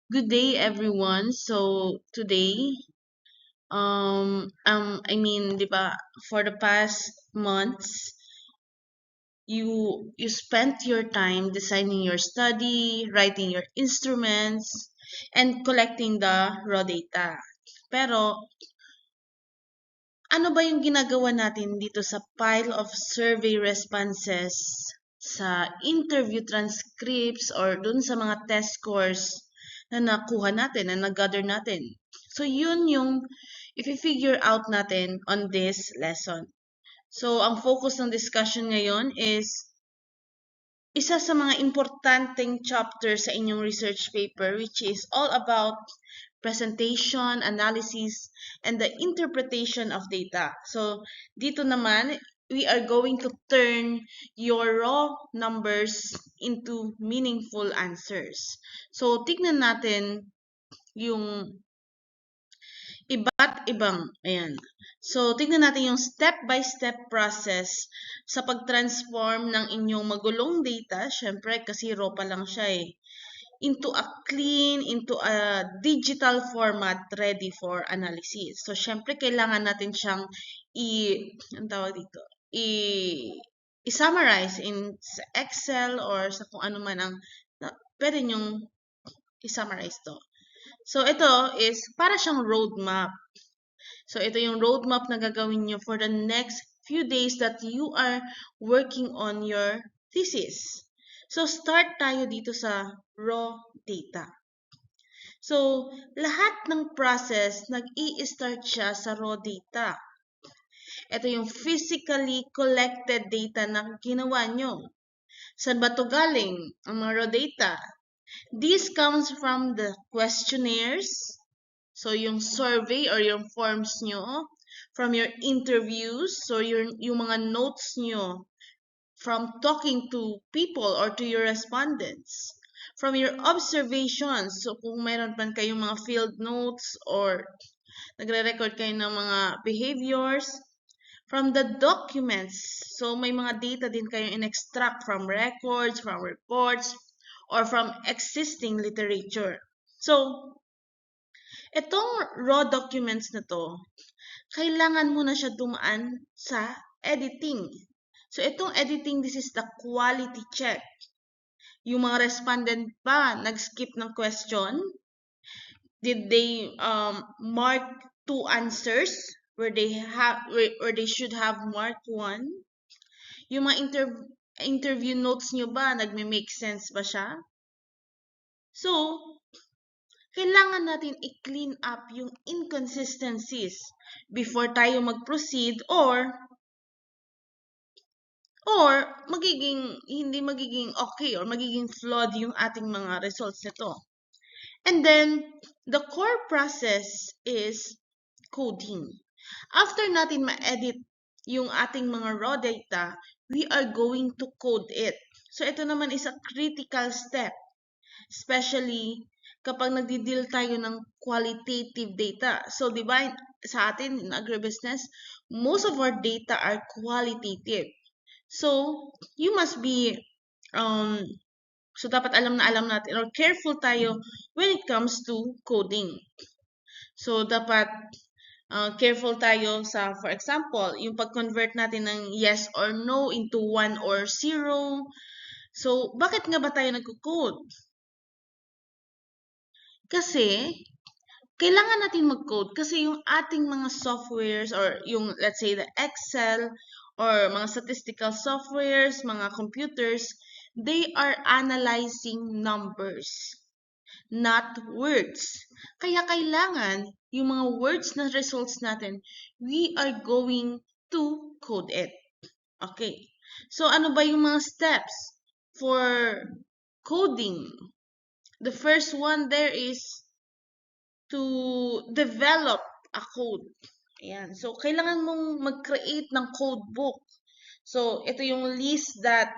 Good day, everyone. So today, di ba, for the past months, you spent your time designing your study, writing your instruments, and collecting the raw data. Pero ano ba yung ginagawa natin dito sa pile of survey responses, sa interview transcripts, or dun sa mga test scores na nakuha natin, na nag-gather natin? So, yun yung if-figure out natin on this lesson. So, ang focus ng discussion ngayon is isa sa mga importanteng chapter sa inyong research paper, which is all about presentation, analysis, and the interpretation of data. So, dito naman, we are going to turn your raw numbers into meaningful answers. So, tignan natin yung iba't ibang, ayan. So, tignan natin yung step-by-step process sa pag-transform ng inyong magulong data, syempre kasi raw pa lang siya into a digital format ready for analysis. So, syempre kailangan natin siyang ang tawag dito, i-summarize in Excel or sa kung ano man ang pwede nyong i-summarize to. So, ito is para siyang roadmap. So, ito yung roadmap na gagawin nyo for the next few days that you are working on your thesis. So, start tayo dito sa raw data. So, lahat ng process, nag-i-start siya sa raw data. Ito yung physically collected data na ginawa nyo. Saan ba ito galing? Ang mga raw data. This comes from the questionnaires. So, yung survey or yung forms nyo. From your interviews. So, yung mga notes nyo. From talking to people or to your respondents. From your observations. So, kung meron pa kayong mga field notes or nagre-record kayo ng mga behaviors. From the documents. So, may mga data din kayo in-extract from records, from reports, or from existing literature. So, itong raw documents na to, kailangan mo na siya dumaan sa editing. So, itong editing, this is the quality check. Yung mga respondent ba nag-skip ng question? Did they mark 2 answers where they should have marked 1? Yung mga interview notes nyo ba, nagme-make sense ba siya? So, kailangan natin i-clean up yung inconsistencies before tayo mag-proceed or hindi magiging okay or magiging flawed yung ating mga results nito. And then, the core process is coding. After natin ma-edit yung ating mga raw data, we are going to code it. So, ito naman is a critical step. Especially kapag nagdi-deal tayo ng qualitative data. So, di ba, sa atin, in agribusiness, most of our data are qualitative. So, you must be, so dapat alam natin or careful tayo when it comes to coding. So, dapat careful tayo sa, for example, yung pag-convert natin ng yes or no into 1 or 0. So, bakit nga ba tayo nagko-code? Kasi, kailangan natin mag-code kasi yung ating mga softwares or yung, let's say, the Excel or mga statistical softwares, mga computers, they are analyzing numbers, not words. Kaya kailangan yung mga words na results natin, we are going to code it. Okay. So, ano ba yung mga steps for coding? The first one there is to develop a code. Ayan. So, kailangan mong mag-create ng code book. So, ito yung list that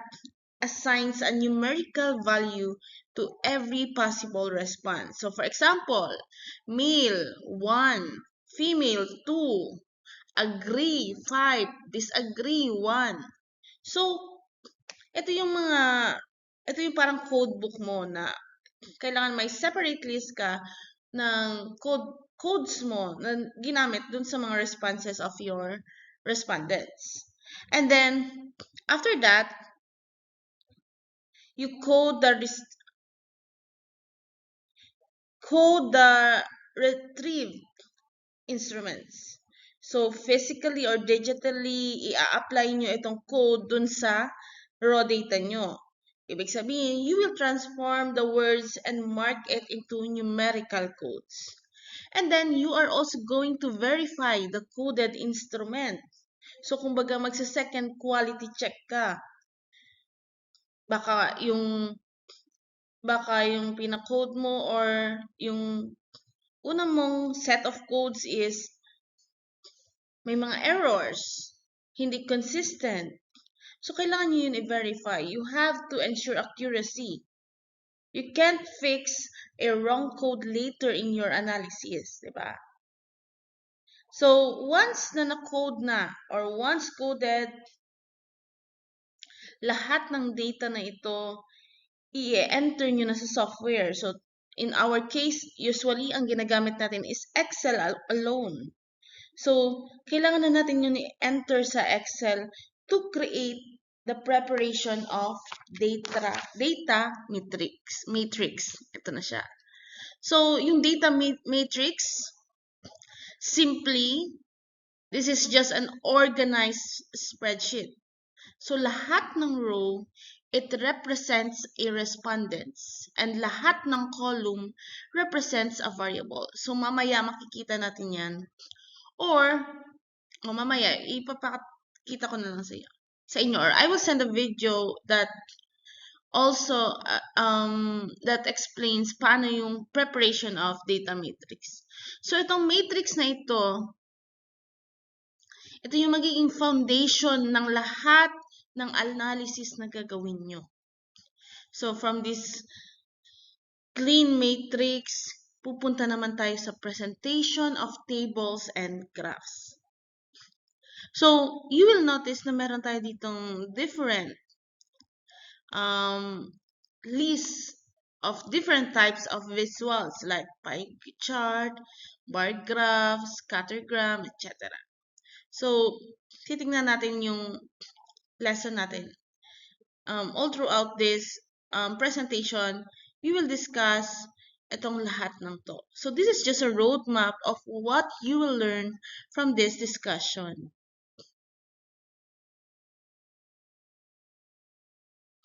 assigns a numerical value to every possible response. So, for example, male, 1, female, 2, agree, 5, disagree, 1. So, ito yung parang code book mo na kailangan may separate list ka ng codes mo na ginamit dun sa mga responses of your respondents. And then, after that, you code the retrieve instruments. So, physically or digitally, i-apply nyo itong code dun sa raw data nyo. Ibig sabihin, you will transform the words and mark it into numerical codes. And then, you are also going to verify the coded instrument. So, kumbaga, magsa-second quality check ka. Baka yung pinacode mo or yung unang mong set of codes is may mga errors, hindi consistent. So, kailangan nyo yun i-verify. You have to ensure accuracy. You can't fix a wrong code later in your analysis, di ba? So, once na na-code na or once coded, lahat ng data na ito, i-enter nyo na sa software. So, in our case, usually, ang ginagamit natin is Excel alone. So, kailangan na natin yun i-enter sa Excel to create the preparation of data matrix. Ito na siya. So, yung data matrix, simply, this is just an organized spreadsheet. So, lahat ng row, it represents a respondents. And lahat ng column represents a variable. So, mamaya makikita natin yan. Or, mamaya, ipapakita ko na lang sa inyo. Or I will send a video that also that explains paano yung preparation of data matrix. So, itong matrix na ito yung magiging foundation ng lahat ng analysis na gagawin nyo. So, from this clean matrix, pupunta naman tayo sa presentation of tables and graphs. So, you will notice na meron tayo ditong different lists of different types of visuals like pie chart, bar graph, scattergram, etc. So, titingnan natin yung lesson natin. All throughout this presentation, we will discuss itong lahat ng to. So, this is just a roadmap of what you will learn from this discussion.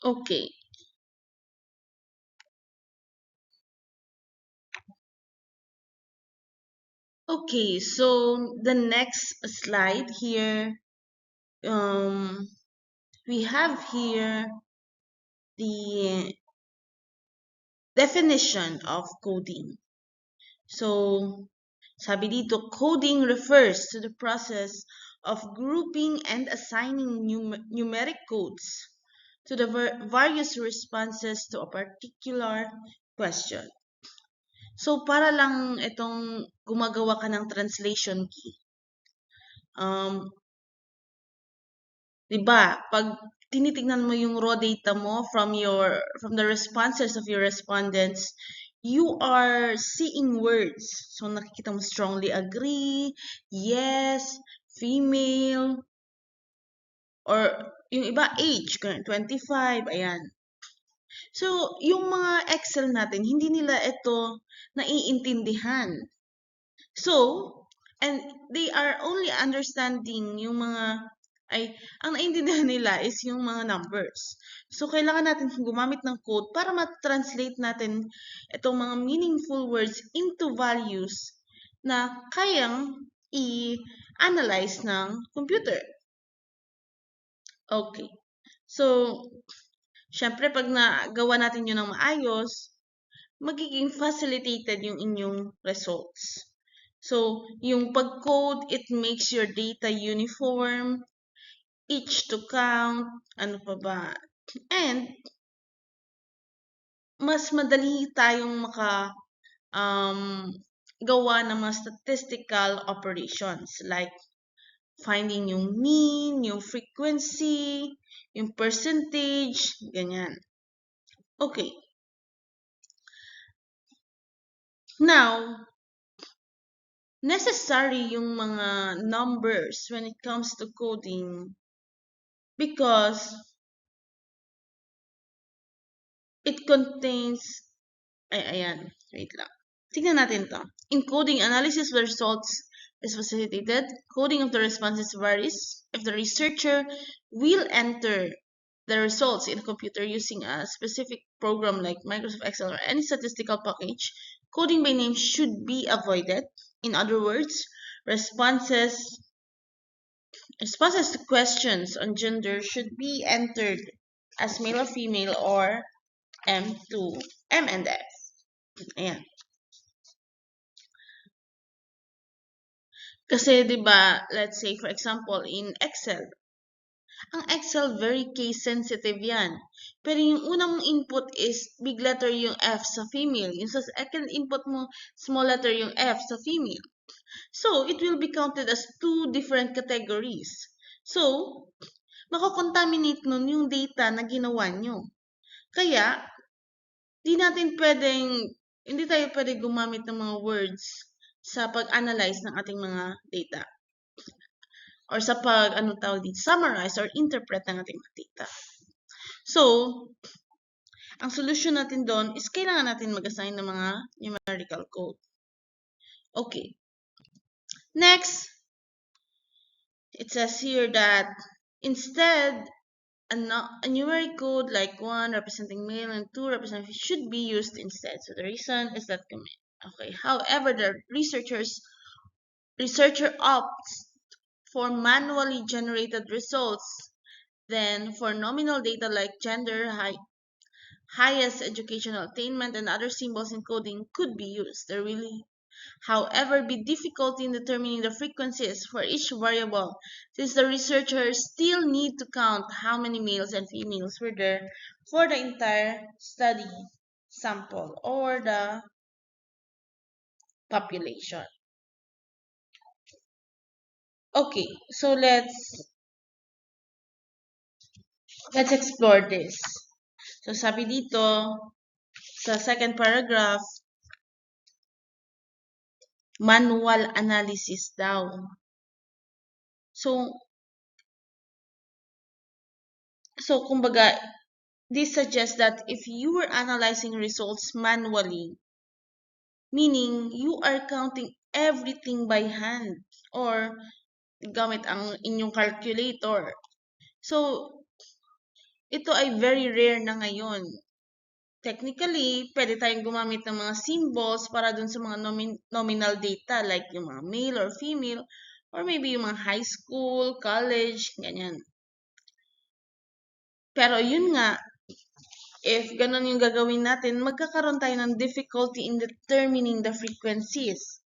Okay. Okay, so the next slide here, we have here the definition of coding. So, sabi dito, coding refers to the process of grouping and assigning numeric codes to the various responses to a particular question. So, para lang itong gumagawa ka ng translation key. Diba, pag tinitingnan mo yung raw data mo from the responses of your respondents, you are seeing words. So, nakikita mo strongly agree, yes, female, or yung iba age, 25, ayan. So, yung mga Excel natin, hindi nila ito naiintindihan. So, and they are only understanding yung mga, ang naiintindihan nila is yung mga numbers. So, kailangan natin gumamit ng code para ma-translate natin itong mga meaningful words into values na kayang i-analyze ng computer. Okay. So, syempre, pag nagawa natin yun ng maayos, magiging facilitated yung inyong results. So, yung pag-code, it makes your data uniform, each to count, ano pa ba. And, mas madali tayong gawa ng mga statistical operations like finding yung mean, yung frequency, yung percentage, ganyan. Okay. Now, necessary yung mga numbers when it comes to coding because it contains, ayan, wait lang. Tingnan natin to. In coding, analysis of the results is facilitated. Coding of the responses varies. If the researcher will enter the results in a computer using a specific program like Microsoft Excel or any statistical package, coding by name should be avoided. In other words, responses to questions on gender should be entered as male or female or M to M and F. Ayan. Kasi 'di ba, let's say for example in Excel, ang Excel very case sensitive 'yan. Pero yung unang mong input is big letter yung F sa female, yung sa second input mo small letter yung F sa female. So, it will be counted as two different categories. So, mako-contaminate nun yung data na ginawa nyo. Kaya, hindi tayo pwede gumamit ng mga words sa pag-analyze ng ating mga data. Or sa summarize or interpret ng ating mga data. So, ang solution natin doon is kailangan natin mag-assign ng mga numerical code. Okay. Next, it says here that instead, a numeric code like 1 representing male and 2 representing female should be used instead. So the reason is that, okay. However, the researcher opts for manually generated results. Then, for nominal data like gender, highest educational attainment, and other symbols in coding could be used. There will, however, be difficulty in determining the frequencies for each variable, since the researchers still need to count how many males and females were there for the entire study sample or the population. Okay, so let's explore this. So sabi dito sa second paragraph, manual analysis daw. So kumbaga, this suggests that if you were analyzing results manually, meaning you are counting everything by hand or gamit ang inyong calculator. So, ito ay very rare na ngayon. Technically, pwede tayong gumamit ng mga symbols para dun sa mga nominal data like yung mga male or female or maybe yung mga high school, college, ganyan. Pero yun nga, if ganun yung gagawin natin, magkakaroon tayo ng difficulty in determining the frequencies.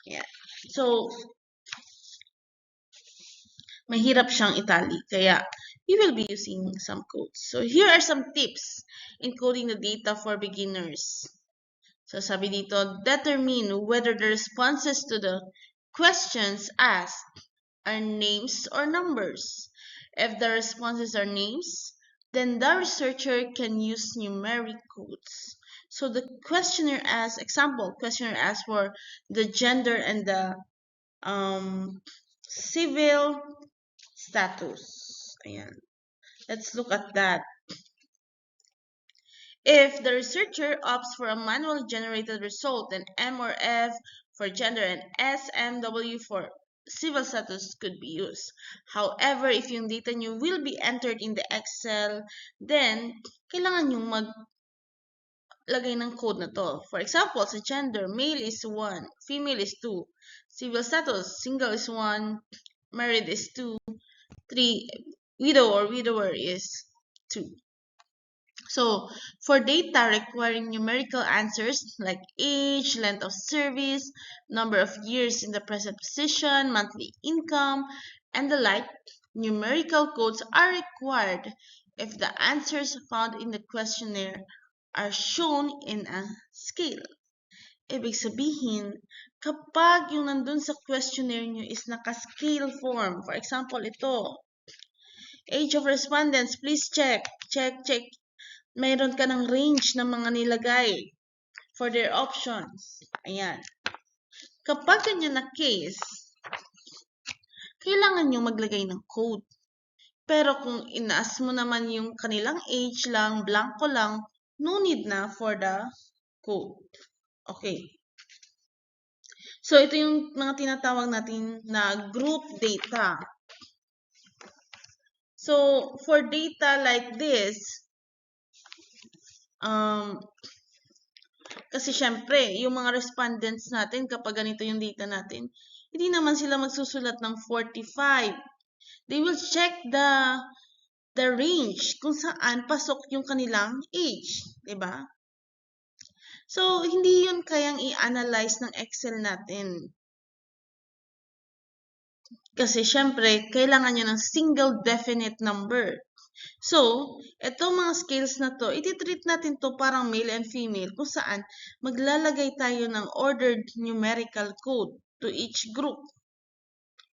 Yeah. So, mahirap siyang itali. Kaya, we will be using some codes. So, here are some tips in coding the data for beginners. So, sabi dito, determine whether the responses to the questions asked are names or numbers. If the responses are names, then the researcher can use numeric codes. So, the questionnaire asks for the gender and the civil status. Ayan. Let's look at that. If the researcher opts for a manually generated result, then M or F for gender and SMW for civil status could be used. However, if yung data nyo will be entered in the Excel, then kailangan nyo maglagay ng code na to. For example, sa gender, male is 1, female is 2. Civil status, single is 1, married is 2, 3, widow or widower is 2. So, for data requiring numerical answers like age, length of service, number of years in the present position, monthly income, and the like, numerical codes are required if the answers found in the questionnaire are shown in a scale. Ibig sabihin, kapag yung nandun sa questionnaire nyo is naka-scale form, for example, ito, age of respondents, please check. Mayroon ka ng range ng mga nilagay. for their options. Ayan. Kapag ganyan na case, kailangan nyo maglagay ng code. Pero kung inaas mo naman yung kanilang age lang, blanco lang, no need na for the code. Okay. So, ito yung mga tinatawag natin na group data. So, for data like this, kasi syempre, yung mga respondents natin, kapag ganito yung data natin, hindi naman sila magsusulat ng 45. They will check the range kung saan pasok yung kanilang age, 'di ba? So, hindi yun kayang i-analyze ng Excel natin. Kasi syempre, kailangan nyo ng single definite number. So, itong mga scales na to, ititreat natin to parang male and female kung saan maglalagay tayo ng ordered numerical code to each group.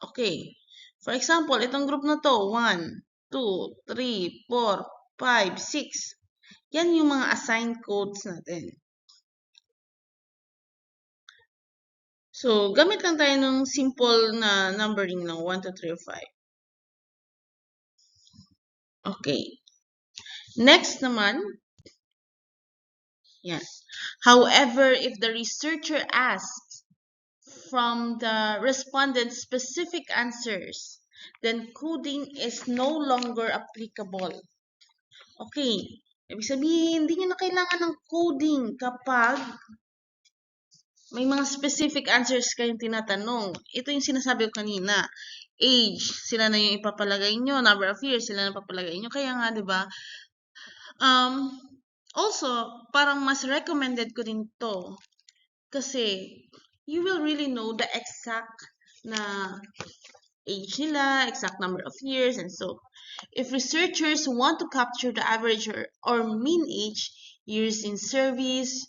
Okay. For example, itong group na to, 1, 2, 3, 4, 5, 6. Yan yung mga assigned codes natin. So, gamit lang tayo ng simple na numbering ng 1, 2, 3, or 5. Okay. Next naman, yan. However, if the researcher asks from the respondent specific answers, then coding is no longer applicable. Okay. Ibig sabihin, hindi nyo na kailangan ng coding kapag may mga specific answers kayong tinatanong. Ito yung sinasabi ko kanina. Age, sila na yung ipapalagay nyo. Number of years, sila na papalagay nyo. Kaya nga, di ba? Also, parang mas recommended ko din to. Kasi, you will really know the exact na age nila, exact number of years, and so. If researchers want to capture the average or mean age, years in service,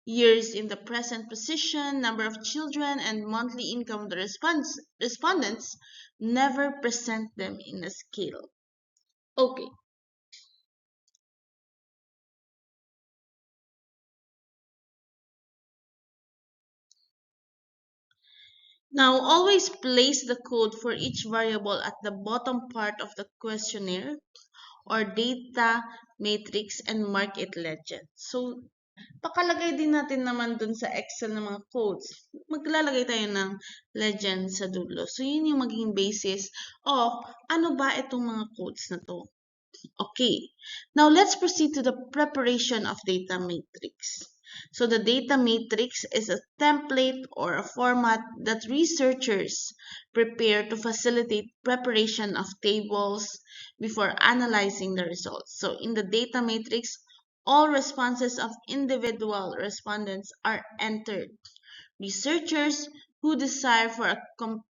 years in the present position, number of children, and monthly income of the respondents, never present them in a scale. Okay. Now, always place the code for each variable at the bottom part of the questionnaire or data matrix and mark it legend. So, pakalagay din natin naman dun sa Excel ng mga codes. Maglalagay tayo ng legend sa dulo. So, yun yung magiging basis of ano ba itong mga codes na to. Okay. Now, let's proceed to the preparation of data matrix. So, the data matrix is a template or a format that researchers prepare to facilitate preparation of tables before analyzing the results. So, in the data matrix, all responses of individual respondents are entered. Researchers who desire for a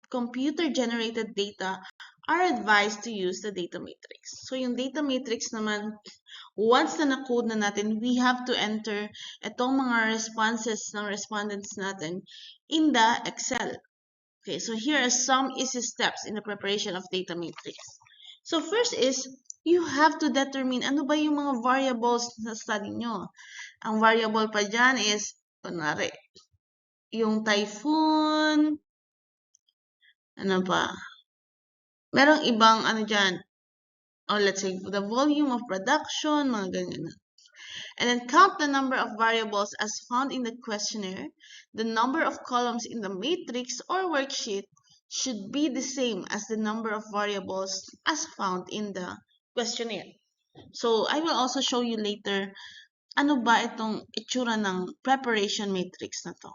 computer-generated data are advised to use the data matrix. So, yung data matrix naman, once na na-code na natin, we have to enter itong mga responses ng respondents natin in the Excel. Okay, so here are some easy steps in the preparation of data matrix. So, first is, you have to determine ano ba yung mga variables na study nyo. Ang variable pa dyan is, kunwari, yung typhoon, ano pa, merong ibang ano dyan, or let's say the volume of production, mga ganyan. And then count the number of variables as found in the questionnaire. The number of columns in the matrix or worksheet should be the same as the number of variables as found in the questionnaire. So, I will also show you later ano ba itong itsura ng preparation matrix na to.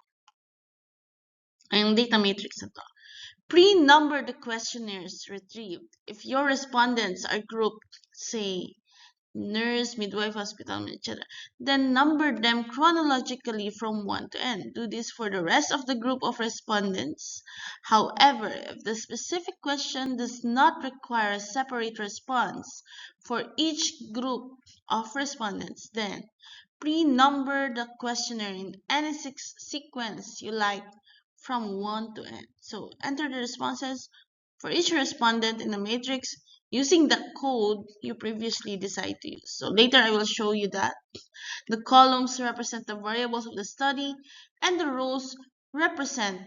Ay, yung data matrix na to. Pre-number the questionnaires retrieved. If your respondents are grouped, say, nurse, midwife, hospital, etc., then number them chronologically from 1 to n. Do this for the rest of the group of respondents. However, if the specific question does not require a separate response for each group of respondents, then pre-number the questionnaire in any sequence you like from 1 to n. So, enter the responses for each respondent in the matrix using the code you previously decided to use. So later I will show you that. The columns represent the variables of the study, and the rows represent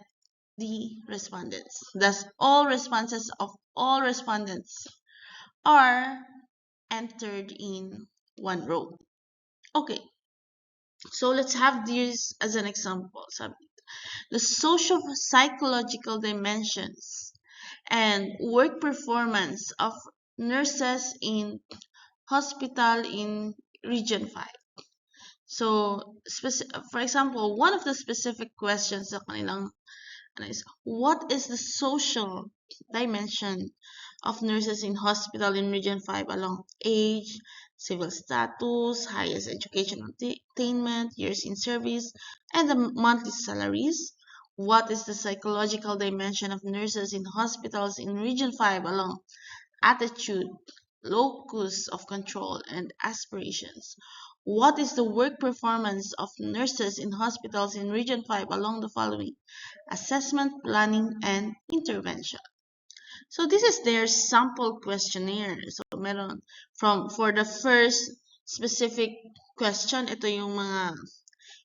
the respondents. Thus, all responses of all respondents are entered in one row. Okay, so let's have this as an example. The social psychological dimensions and work performance of nurses in hospital in Region 5. So, for example, one of the specific questions sa kanilang is, what is the social dimension of nurses in hospital in Region 5 along age, civil status, highest educational attainment, years in service, and the monthly salaries? What is the psychological dimension of nurses in hospitals in Region 5 along attitude, locus of control, and aspirations? What is the work performance of nurses in hospitals in Region 5 along the following: assessment, planning, and intervention? So this is their sample questionnaire. So meron for the first specific question, ito yung mga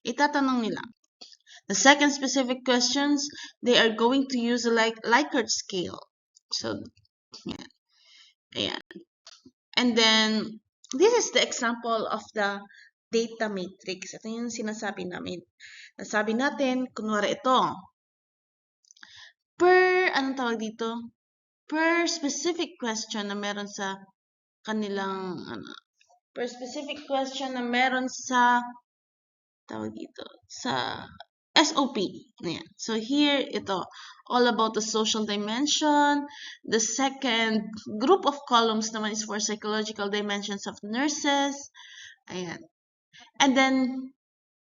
itatanong nila. The second specific questions, they are going to use a Likert scale. So, yeah. Ayan. And then, this is the example of the data matrix. Ito yung sinasabi namin. Nasabi natin, kunwari ito. Anong tawag dito? Per specific question na meron sa kanilang, per specific question na meron sa, tawag dito, sa SOP. Ayan. So here, ito, all about the social dimension. The second group of columns naman is for psychological dimensions of nurses. Ayan. And then,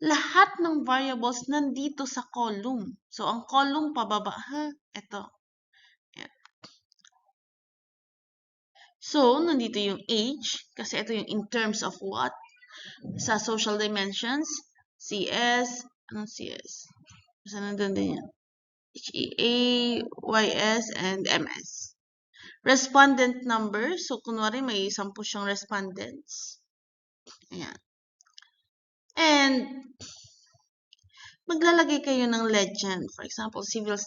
lahat ng variables nandito sa column. So, ang column pababa, ito. Ayan. So, nandito yung age, kasi ito yung in terms of what? Sa social dimensions, CS, anong CS? Basta nandun din yan. HEA, YS, and MS. Respondent number. So, kunwari may 10 siyang respondents. Ayan. And, maglalagay kayo ng legend. For example, civil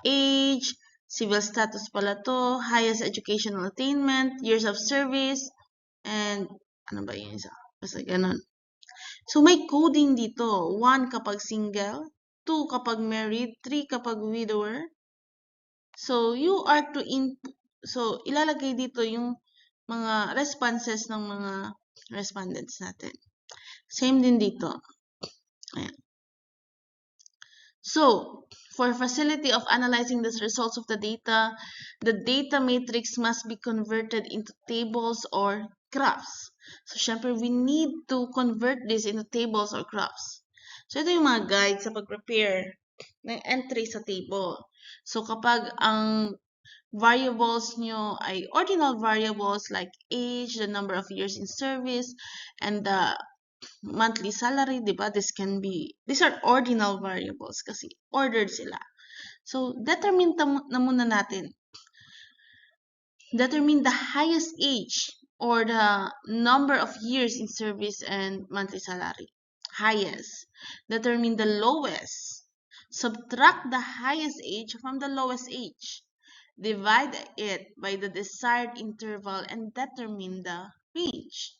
age, civil status pala to, highest educational attainment, years of service, and ano ba yun isa? Basta ganun. So, may coding dito. 1 kapag single, 2 kapag married, 3 kapag widower. So, you are to input. So, ilalagay dito yung mga responses ng mga respondents natin. Same din dito. Ayan. So, for facility of analyzing the results of the data matrix must be converted into tables or graphs. So, syempre, we need to convert this into tables or graphs. So, ito yung mga guide sa pag-prepare ng entry sa table. So, kapag ang variables nyo ay ordinal variables like age, the number of years in service, and the monthly salary, di ba? These are ordinal variables kasi ordered sila. So, determine na muna natin. Determine the highest age or the number of years in service and monthly salary. Highest. Determine the lowest. Subtract the highest age from the lowest age. Divide it by the desired interval and determine the range.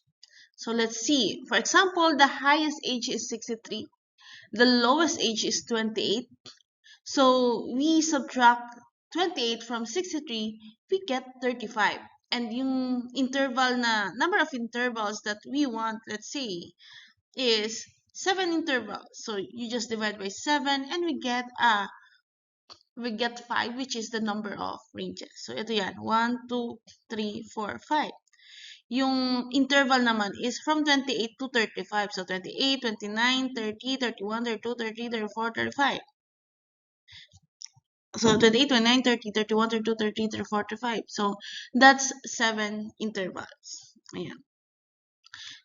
So let's see. For example, the highest age is 63. The lowest age is 28. So we subtract 28 from 63, we get 35. And yung interval na, number of intervals that we want, let's say, is 7 intervals. So you just divide by 7 and we get 5, which is the number of ranges. So ito yan, 1, 2, 3, 4, 5. Yung interval naman is from 28 to 35. So 28, 29, 30, 31, 32, 33, 34, 35. So 28, 29, 30, 31, 32, 33, 34, 35. So that's 7 intervals. Ayan.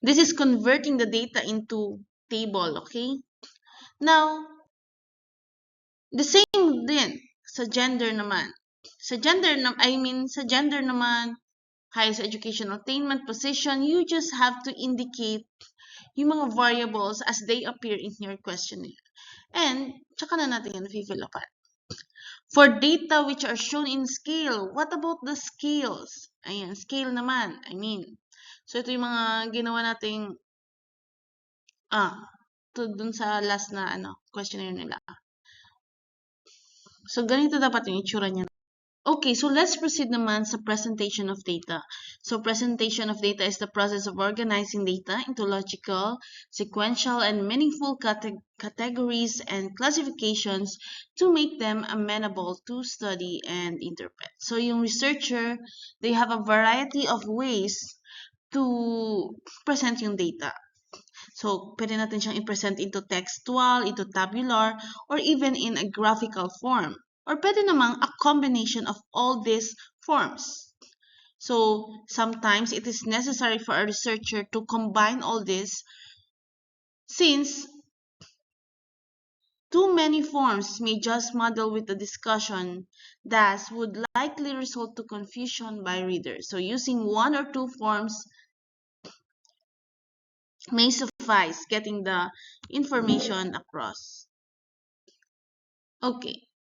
This is converting the data into table, okay? Now, the same din sa gender naman. Sa gender naman, highest educational attainment, position, you just have to indicate yung mga variables as they appear in your questionnaire. And, tsaka na natin yan fill upan. For data which are shown in scale, what about the scales? Ayan, scale naman, I mean. So, ito yung mga ginawa nating, dun sa last na, questionnaire nila. So, ganito dapat yung itsura niya. Okay, so let's proceed naman sa presentation of data. So presentation of data is the process of organizing data into logical, sequential, and meaningful categories and classifications to make them amenable to study and interpret. So yung researcher, they have a variety of ways to present yung data. So, pwede natin siyang i-present into textual, into tabular, or even in a graphical form. Or pwede namang a combination of all these forms. So, sometimes it is necessary for a researcher to combine all this since too many forms may just muddle with the discussion, thus would likely result to confusion by readers. So, using one or two forms may suffice getting the information across. Okay.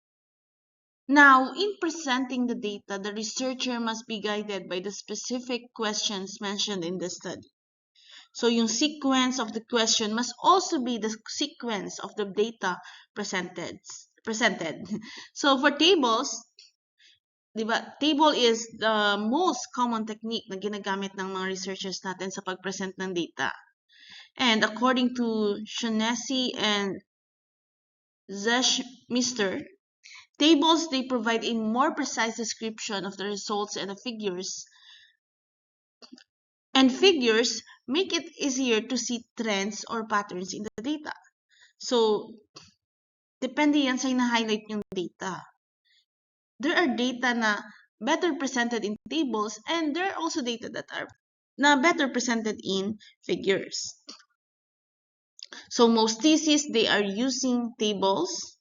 Now, in presenting the data, the researcher must be guided by the specific questions mentioned in the study. So, yung sequence of the question must also be the sequence of the data presented. So, for tables, diba, table is the most common technique na ginagamit ng mga researchers natin sa pag-present ng data. And according to Shaughnessy and Zechmeister, tables, they provide a more precise description of the results and the figures. And figures make it easier to see trends or patterns in the data. So, depende yan sa ina-highlight yung data. There are data na better presented in tables and there are also data that are na better presented in figures. So, most theses, they are using tables.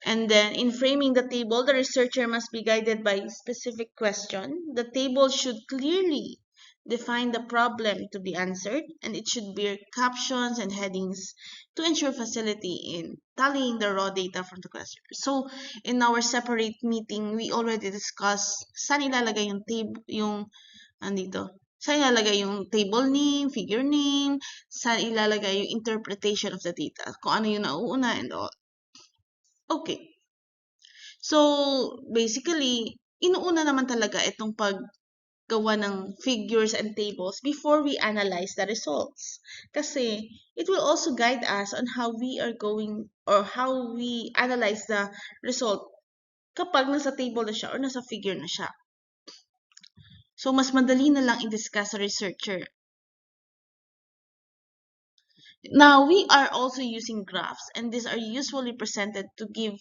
And then in framing the table, the researcher must be guided by a specific question. The table should clearly define the problem to be answered, and it should bear captions and headings to ensure facility in tallying the raw data from the question. So, in our separate meeting, we already discussed saan ilalagay yung saan ilalagay yung table name, figure name, saan ilalagay yung interpretation of the data, kung ano yung nauuna and all. Okay. So, basically, inuuna naman talaga itong paggawa ng figures and tables before we analyze the results. Kasi, it will also guide us on how we are going or how we analyze the result kapag nasa table na siya or nasa figure na siya. So, mas madali na lang i-discuss sa researcher. Now, we are also using graphs, and these are usually presented to give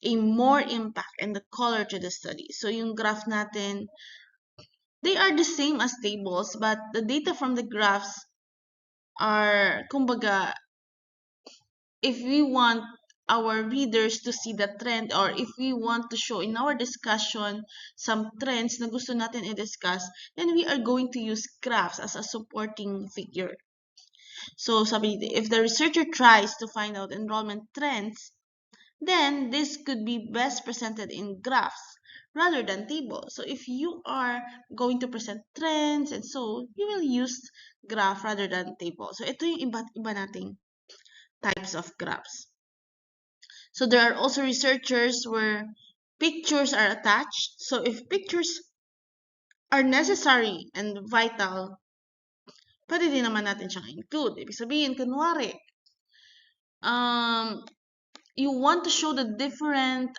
a more impact and the color to the study. So, yung graph natin, they are the same as tables, but the data from the graphs are, kumbaga, if we want our readers to see the trend or if we want to show in our discussion some trends na gusto natin i-discuss, then we are going to use graphs as a supporting figure. So, sabi, if the researcher tries to find out enrollment trends, then this could be best presented in graphs rather than tables. So, if you are going to present trends and so, you will use graph rather than table. So, ito yung iba't iba nating types of graphs. So, there are also researchers where pictures are attached. So, if pictures are necessary and vital, pwede din naman natin siyang include. Ibig sabihin, kunwari, you want to show the different,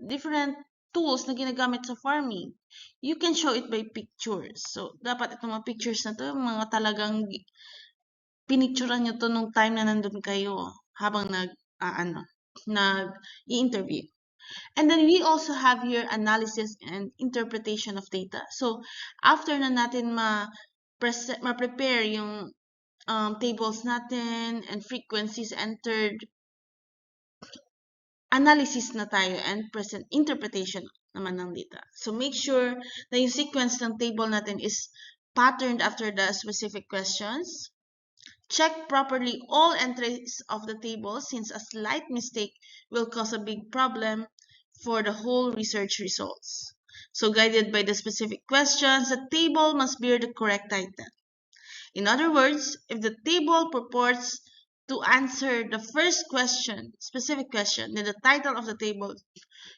different tools na ginagamit sa farming. You can show it by pictures. So, dapat itong mga pictures na to, mga talagang pinicturean nyo to nung time na nandun kayo habang nag-i-interview. And then we also have here analysis and interpretation of data. So, after na natin ma-prepare yung tables natin and frequencies entered, analysis na tayo and present interpretation naman ng data. So make sure na yung sequence ng table natin is patterned after the specific questions. Check properly all entries of the table since a slight mistake will cause a big problem for the whole research results. So guided by the specific questions, the table must bear the correct title. In other words, if the table purports to answer the first question, specific question, then the title of the table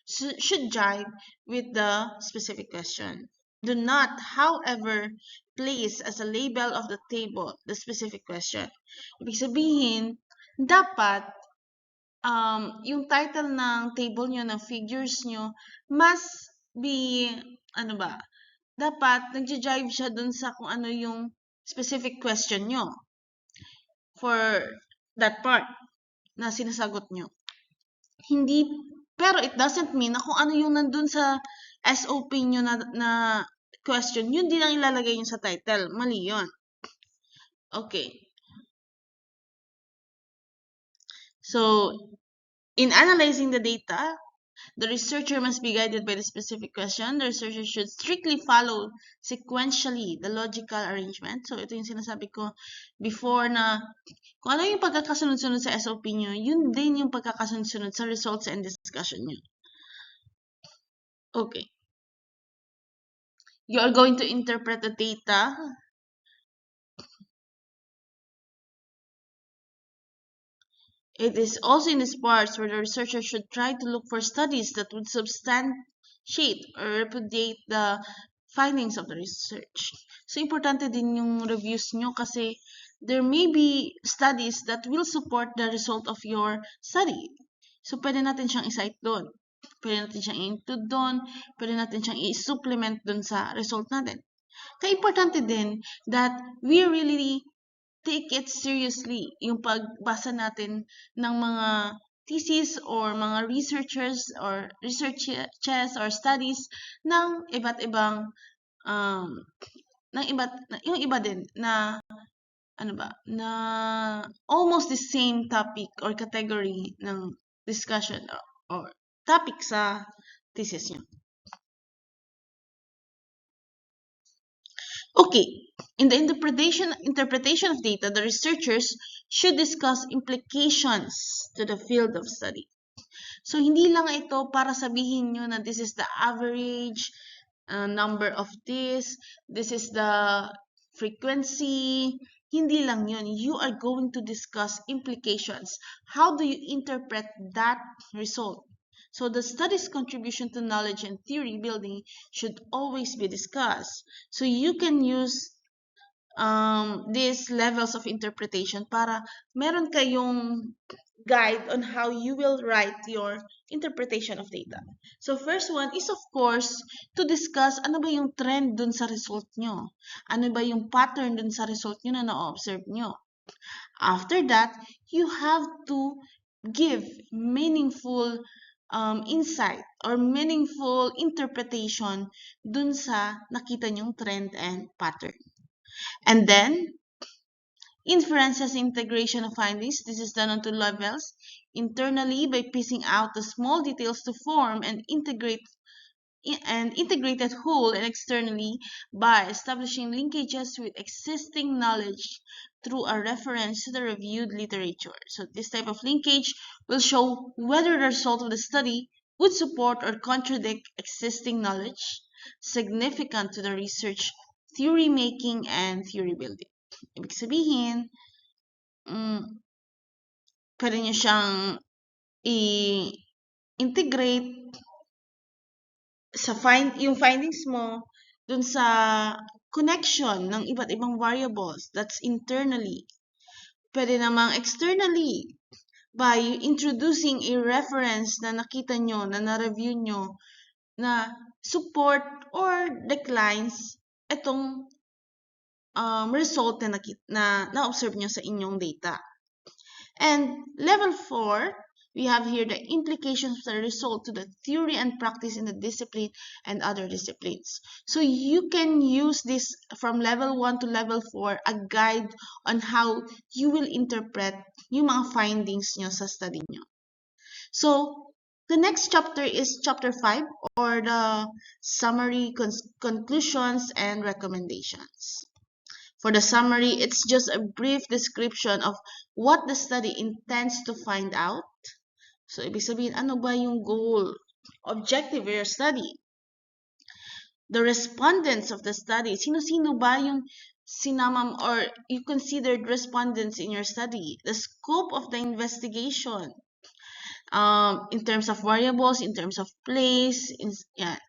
should jive with the specific question. Do not, however, place as a label of the table the specific question. Ibig sabihin, dapat yung title ng table nyo, ng figures nyo, must be, dapat nagja-jive siya dun sa kung ano yung specific question nyo for that part na sinasagot nyo. Hindi, pero it doesn't mean na kung ano yung nandun sa SOP nyo na question, yun din ang ilalagay nyo sa title. Mali yun. Okay. So, in analyzing the data, the researcher must be guided by the specific question. The researcher should strictly follow sequentially the logical arrangement. So, ito yung sinasabi ko before na kung ano yung pagkakasunod-sunod sa SOP nyo, yun din yung pagkakasunod-sunod sa results and discussion nyo. Okay. You are going to interpret the data. It is also in these parts where the researcher should try to look for studies that would substantiate or repudiate the findings of the research. So, importante din yung reviews nyo kasi there may be studies that will support the result of your study. So, pwede natin siyang i-cite doon. Pwede natin siyang i-include doon. Pwede natin siyang i-supplement doon sa result natin. Kaya importante din that we really take it seriously yung pagbasa natin ng mga thesis or mga researchers or researches or studies ng iba't ibang yung iba din na na almost the same topic or category ng discussion or topic sa thesis niyo. Okay, in the interpretation of data, the researchers should discuss implications to the field of study. So, hindi lang ito para sabihin nyo na this is the average number of this is the frequency. Hindi lang yun. You are going to discuss implications. How do you interpret that result? So the study's contribution to knowledge and theory building should always be discussed. So you can use these levels of interpretation para meron kayong guide on how you will write your interpretation of data. So first one is of course to discuss ano ba yung trend dun sa result nyo. Ano ba yung pattern dun sa result nyo na na-observe nyo. After that, you have to give meaningful insight or meaningful interpretation dun sa nakita nyong trend and pattern. And then, inferences integration of findings. This is done on two levels. Internally, by piecing out the small details to form an integrated whole, and externally by establishing linkages with existing knowledge through a reference to the reviewed literature. So this type of linkage will show whether the result of the study would support or contradict existing knowledge significant to the research theory making and theory building. Ibig sabihin, pwede nyo siyang i-integrate sa yung findings mo dun sa connection ng iba't ibang variables. That's internally. Pwede namang externally by introducing a reference na nakita nyo, na na-review nyo, na support or declines itong result na na-observe nyo sa inyong data. And level 4, we have here the implications of the result to the theory and practice in the discipline and other disciplines. So you can use this from level 1 to level 4, a guide on how you will interpret yung mga findings nyo sa study nyo. So, The next chapter is chapter 5, or the summary, conclusions, and recommendations. For the summary, it's just a brief description of what the study intends to find out. So, ibig sabihin, ano ba yung goal, objective of your study? The respondents of the study, sino-sino ba yung sinamam or you considered respondents in your study? The scope of the investigation, in terms of variables, in terms of place, yeah.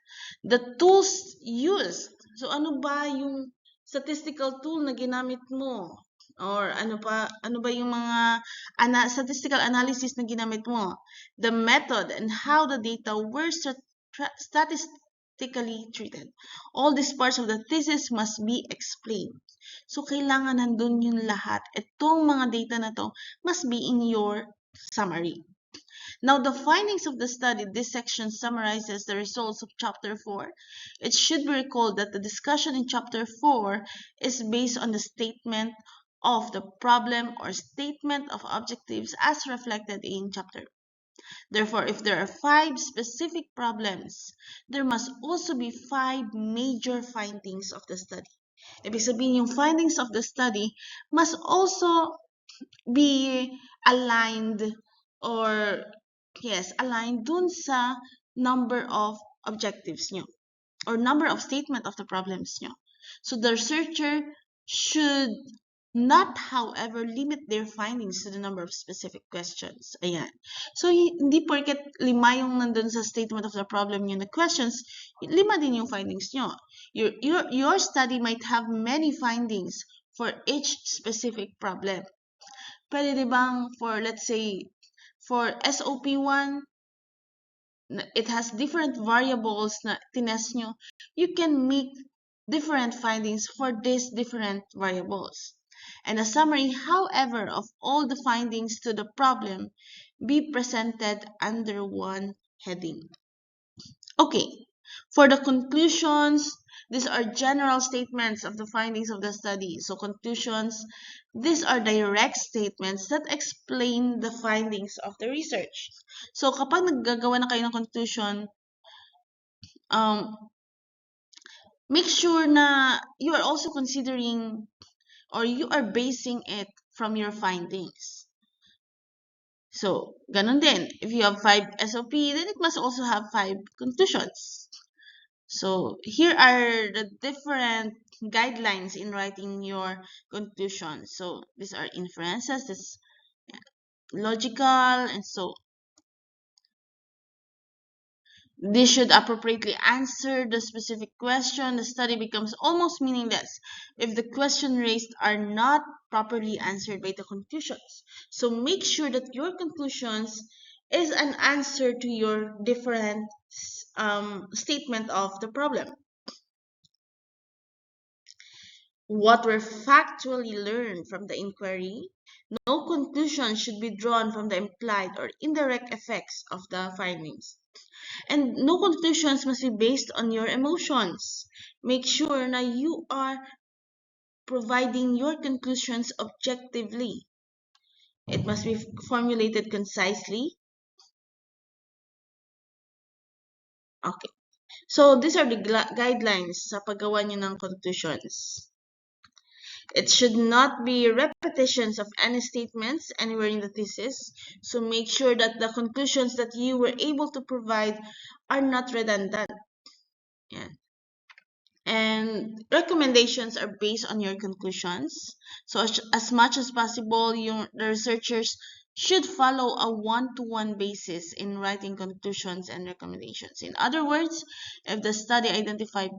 The tools used. So, ano ba yung statistical tool na ginamit mo? Or ano ba yung mga statistical analysis na ginamit mo? The method and how the data were statistically treated. All these parts of the thesis must be explained. So, kailangan nandun yung lahat. Itong mga data na to must be in your summary. Now, the findings of the study, this section summarizes the results of Chapter 4. It should be recalled that the discussion in Chapter 4 is based on the statement of the problem or statement of objectives as reflected in Chapter. Therefore, if there are 5 specific problems, there must also be 5 major findings of the study. Ibig sabihin, yung findings of the study must also be aligned or aligned dun sa number of objectives nyo or number of statement of the problems nyo. So the researcher should not, however, limit their findings to the number of specific questions. Ayan. So, hindi porket 5 yung nandun sa statement of the problem nyo na questions, 5 din yung findings nyo. Your study might have many findings for each specific problem. Pwede bang for, let's say, for SOP1, it has different variables na tinest nyo. You can make different findings for these different variables. And a summary, however, of all the findings to the problem be presented under one heading. Okay, for the conclusions, these are general statements of the findings of the study. So conclusions, these are direct statements that explain the findings of the research. So kapag naggagawa na kayo ng conclusion, make sure na you are also considering or you are basing it from your findings. So, ganun din. If you have 5 SOP, then it must also have 5 conclusions. So, here are the different guidelines in writing your conclusions. So, these are inferences, this logical, and so this should appropriately answer the specific question. The study becomes almost meaningless if the questions raised are not properly answered by the conclusions. So make sure that your conclusions is an answer to your different statement of the problem. What were factually learned from the inquiry? No conclusion should be drawn from the implied or indirect effects of the findings. And no conclusions must be based on your emotions. Make sure that you are providing your conclusions objectively. It must be formulated concisely. Okay. So, these are the guidelines sa paggawa niyo ng conclusions. It should not be repetitions of any statements anywhere in the thesis. So make sure that the conclusions that you were able to provide are not redundant. Yeah. And recommendations are based on your conclusions. So as much as possible, the researchers should follow a one-to-one basis in writing conclusions and recommendations. In other words, if the study identified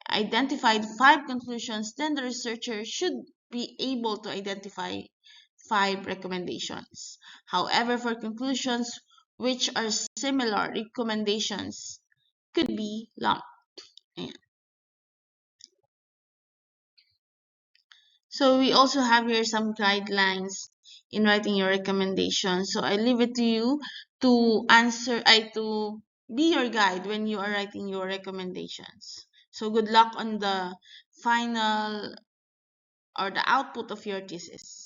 5 conclusions, then the researcher should be able to identify 5 recommendations. However, for conclusions which are similar, recommendations could be lumped. Ayan. So we also have here some guidelines in writing your recommendations. So I leave it to you to to be your guide when you are writing your recommendations. So good luck on the final or the output of your thesis.